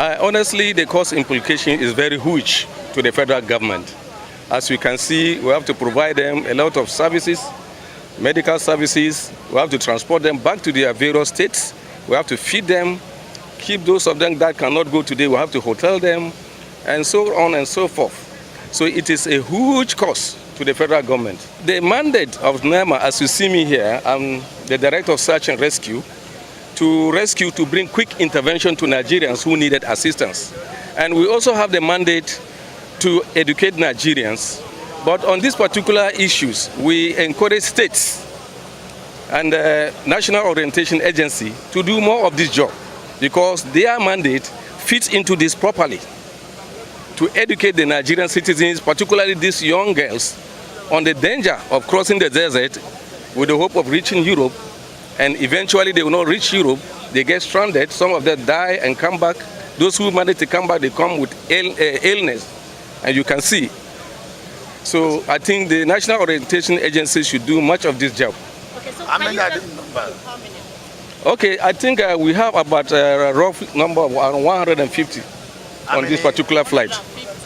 Honestly, the cost implication is very huge to the federal government. As we can see, we have to provide them a lot of services, medical services. We have to transport them back to their various states. We have to feed them, keep those of them that cannot go today. We have to hotel them, and so on and so forth. So it is a huge cost to the federal government. The mandate of NEMA, as you see me here, I'm the Director of Search and Rescue, to bring quick intervention to Nigerians who needed assistance. And we also have the mandate to educate Nigerians. But on these particular issues, we encourage states and the National Orientation Agency to do more of this job, because their mandate fits into this properly, to educate the Nigerian citizens, particularly these young girls, on the danger of crossing the desert with the hope of reaching Europe, and eventually they will not reach Europe. They get stranded, some of them die and come back. Those who manage to come back, they come with illness, and you can see. So I think the National Orientation Agency should do much of this job. Okay, so how many? Okay, I think we have about a rough number of 150 on this particular flight.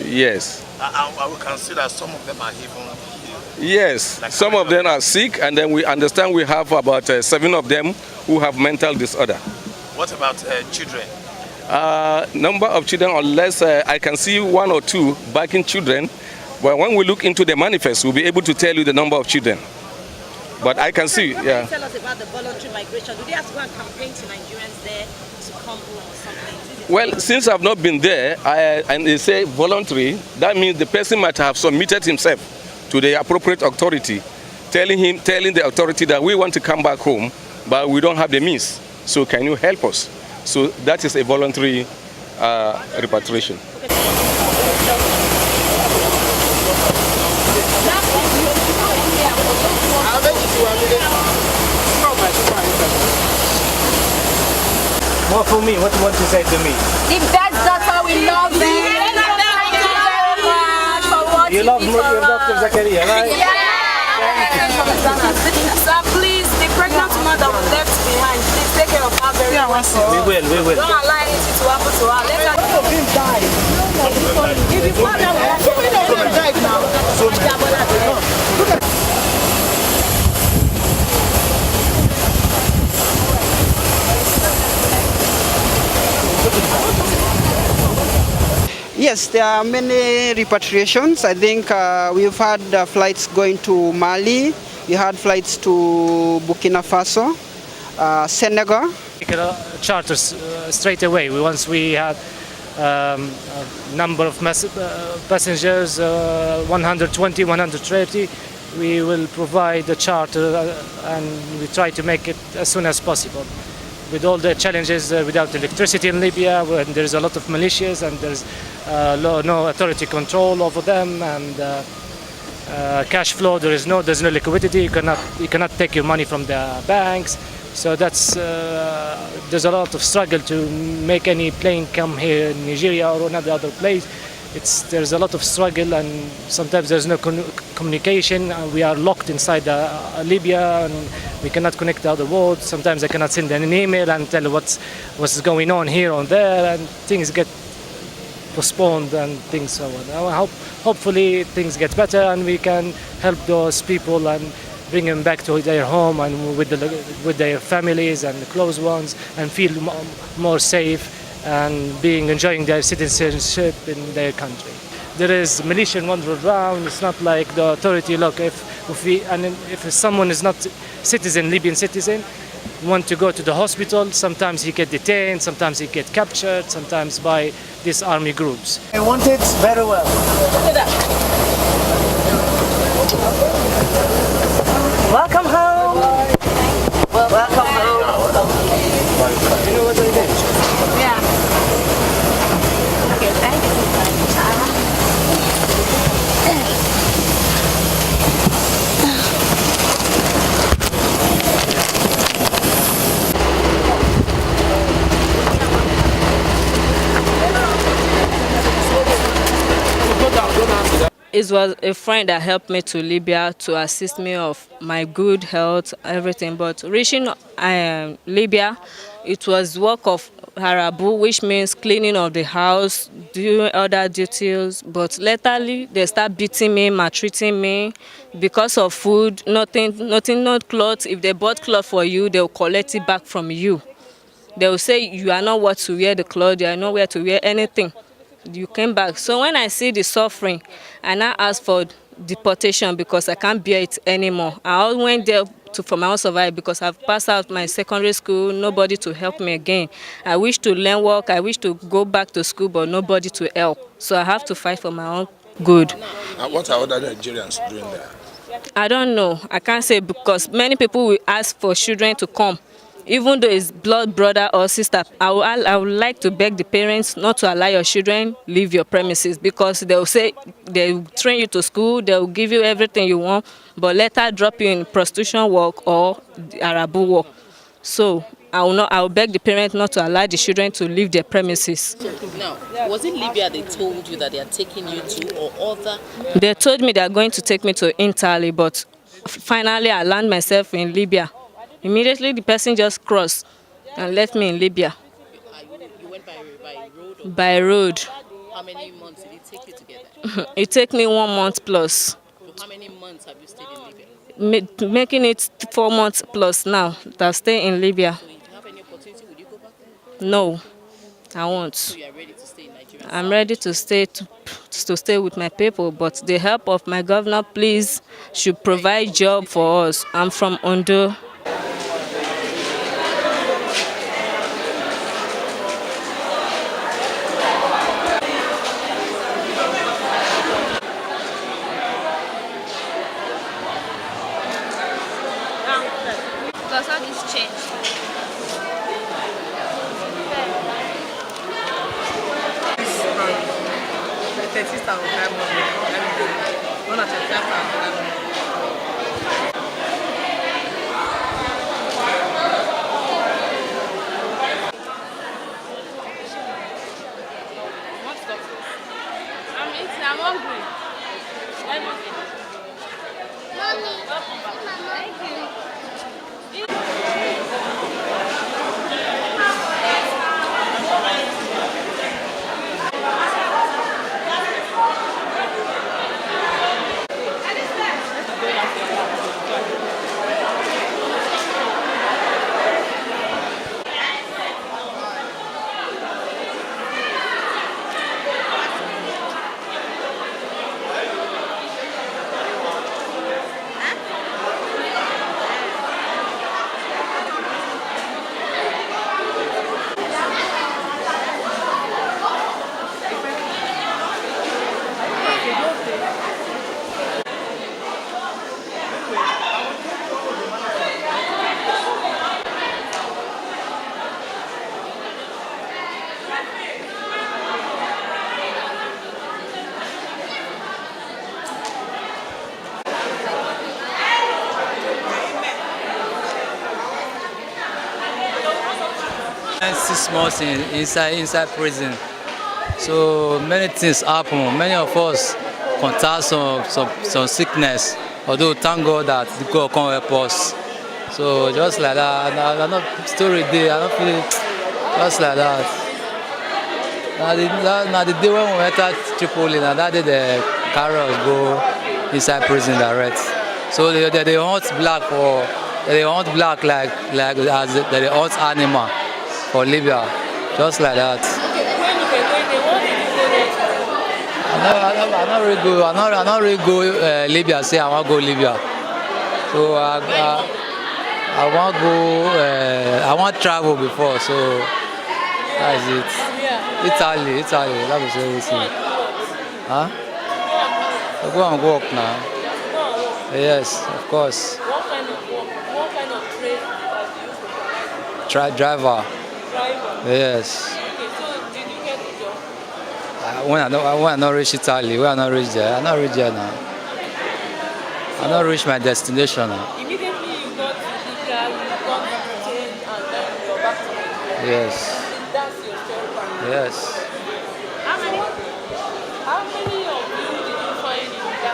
Yes. I will consider some of them are even. Yes, like some of them are sick, and then we understand we have about 7 of them who have mental disorder. What about children? Number of children, unless I can see 1 or 2 backing children, but when we look into the manifest, we'll be able to tell you the number of children. But I can see, yeah. Can you tell us about the voluntary migration? Do they have to go and campaign to Nigerians there to come home or something? Well, since I've not been there, and they say voluntary, that means the person might have submitted himself to the appropriate authority, telling the authority that we want to come back home, but we don't have the means. So can you help us? So that is a voluntary repatriation. More for me, what do you want to say to me? The best daughter, we love you. You love your Dr. Zakaria, right? Yeah! So please, the pregnant mother was left behind. Please take care of her very well. We will. Don't allow anything to happen to her. Let her die. If you find out, we're going to die now. Yes, there are many repatriations. I think we've had flights going to Mali. We had flights to Burkina Faso, Senegal. Charters straight away. Once we had a number of passengers, 120, 130, we will provide the charter and we try to make it as soon as possible. With all the challenges without electricity in Libya, when there's a lot of militias and there's no authority control over them, and cash flow, there's no liquidity. You cannot take your money from the banks. So that's there's a lot of struggle to make any plane come here in Nigeria or another other place. There's a lot of struggle, and sometimes there's no communication. We are locked inside Libya, and we cannot connect the other world. Sometimes I cannot send an email and tell what's going on here or there, and things get postponed and things so on. Hopefully things get better and we can help those people and bring them back to their home and with their families and the close ones, and feel more safe and enjoying their citizenship in their country. There is militia wandering around. It's not like the authority. Look, if someone is not Libyan citizen, want to go to the hospital, sometimes he get detained, sometimes he get captured, sometimes by these army groups. I want it very well. Welcome home. Welcome home. You know what I did? Yeah. Okay, thank you. It was a friend that helped me to Libya to assist me of my good health, everything. But reaching Libya, It was work of Harabu, which means cleaning of the house, doing other duties. But latterly, they start beating me, maltreating me because of food, nothing, not clothes. If they bought clothes for you, they will collect it back from you. They will say you are not what to wear the clothes, you are not where to wear anything. You came back. So when I see the suffering, I now ask for deportation because I can't bear it anymore. I went there for my own survival because I've passed out my secondary school, nobody to help me again. I wish to learn work, I wish to go back to school, but nobody to help. So I have to fight for my own good. And what are other Nigerians doing there? I don't know. I can't say because many people will ask for children to come. Even though it's blood brother or sister, I would like to beg the parents not to allow your children leave your premises because they will say they will train you to school, they will give you everything you want, but later drop you in prostitution work or Arabu work. So I will beg the parents not to allow the children to leave their premises. Now, was it Libya they told you that they are taking you to or other? They told me they are going to take me to Italy, but finally I landed myself in Libya. Immediately the person just crossed and left me in Libya. You went by road? By road. How many months did it take you to get there? It took me 1 month plus. How many months have you stayed in Libya? Making it 4 months plus now that I stay in Libya. So if you have any opportunity, would you go back there? No, I won't. So you are ready to stay in Nigeria? I'm ready to stay with my people, but the help of my governor, please, should provide job for us. I'm from Ondo. Does all this change? I'm hungry. Thank you. And 6 months inside prison. So many things happen. Many of us contact some sickness. Although thank God that the God can help us. So just like that, I'm not story day. I don't feel it just like that. Now the day when we entered Tripoli, now that day the carry us go inside prison direct. So they hunt black like as they hunt animal for Libya, just like that. I not really go Libya. Say I want to go Libya. So I want go. I want travel before. So that's it. Italy. That was everything. Huh? I go and work now. Yes, of course. What kind of trade do you Driver. Yes. Okay, so did you get the job? When I not reach Italy, when I not reach there, now. I not reach my destination now. Immediately you got to Libya, you got detained, and then you're back to Nigeria. Yes. That's your story. Yes. How many of you did you find in Libya?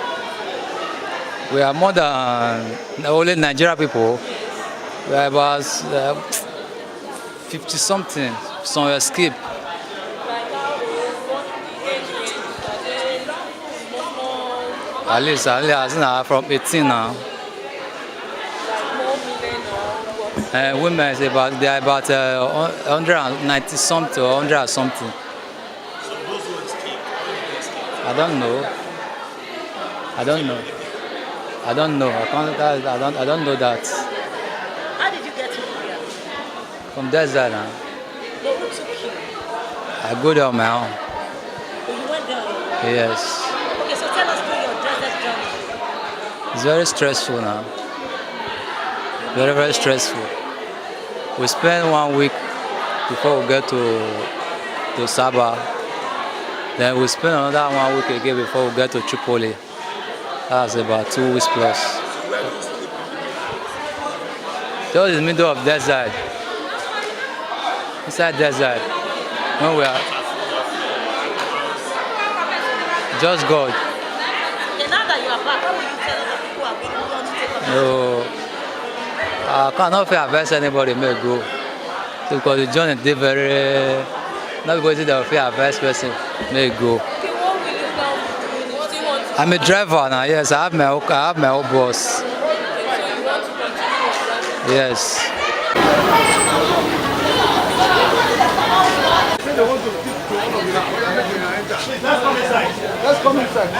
We are more than only Nigerian people. We are about 50 something. Some escape. At least from 18 now. Women is about, they are about 190 something or 100 something. I don't know. I don't know. I don't know. I don't know that. How did you get to Libya? From that side now. But who took you? I go there on my own. Oh, you went there? Yes. Okay, so tell us through your desert journey. It's very stressful now. Very, very stressful. We spend 1 week before we get to Sabah. Then we spend another 1 week again before we get to Tripoli. That's about 2 weeks plus. Just in the middle of desert. Inside desert. When we are just God. Okay, now that you are back, how will you tell the people who want to take up? No. I cannot advise anybody may go. Because the journey is very, not because they will advise person may go. Okay, what will you now do? What do you want to I'm a driver now, yes, I have my own boss. do? So you want to continue your life? Yes. Let's come inside.